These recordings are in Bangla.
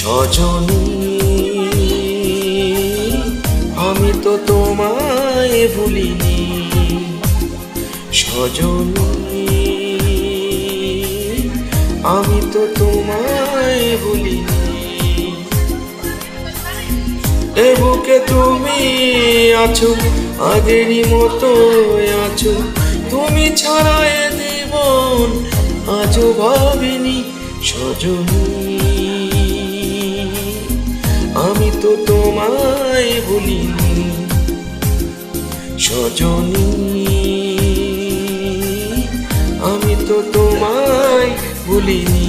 সজনী আমি তো তোমায় ভুলিনি, সজনী আমি তো তোমায় ভুলিনি। এ বুকে তুমি আছো, আগেরই মতো আছো, তুমি ছাড়া এ জীবন আজও ভাবিনি। সজনী আমি তো তোমায় ভুলিনি, সজনী আমি তো তোমায় ভুলিনি।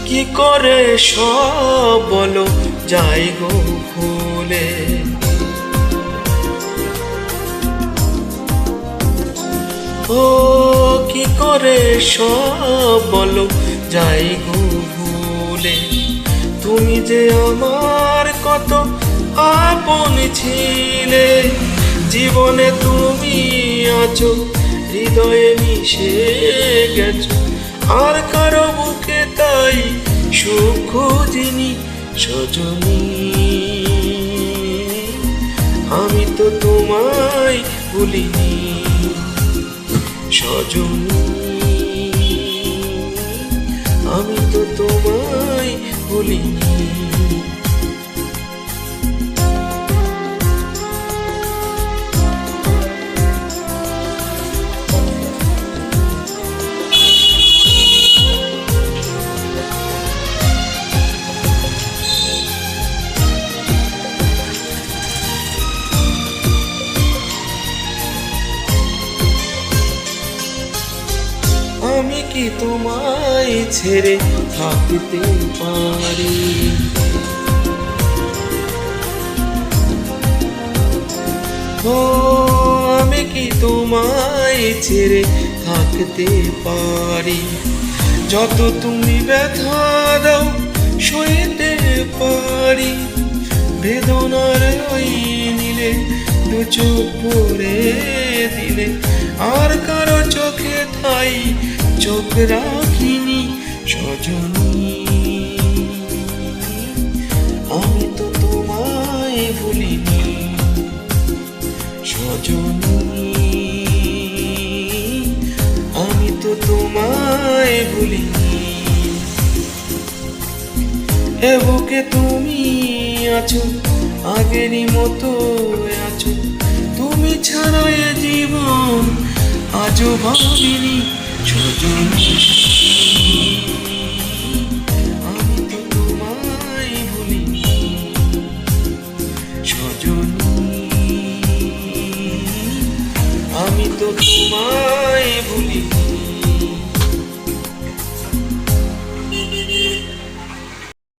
কি করে সব বলো যাই গো ভুলে, ও কি করে সব বলো যাই গো ভুলে। তুমি যে আমার কত আপন ছিলে, জীবনে তুমি আছো, হৃদয়ে মিশে গেছো, আর কারো বুকে তাই সুখ খুঁজিনি। সজনী আমি তো তোমায় ভুলিনি, সজনী আমি তো তোমায় ভুলিনি। আমি কি তোমায় ছেড়ে থাকতে পারি, ও আমি কি তোমায় ছেড়ে থাকতে পারি। যত তুমি ব্যথা দাও সইতে পারি, বেদনার ওই নীলে দু চোখ ভরে দিলে, আর কারো চোখে ঠাই চোখ রাখিনি। সজনী আমি তো তোমায় ভুলিনি, সজনী আমি তো তোমায় ভুলিনি। এ বুকে তুমি আছো, আগেরই মতো আছো, তুমি ছাড়া এ জীবন আজও ভাবিনি। সজনী আমি তো তোমায় ভুলিনি, সজনী আমি তো তোমায় ভুলিনি।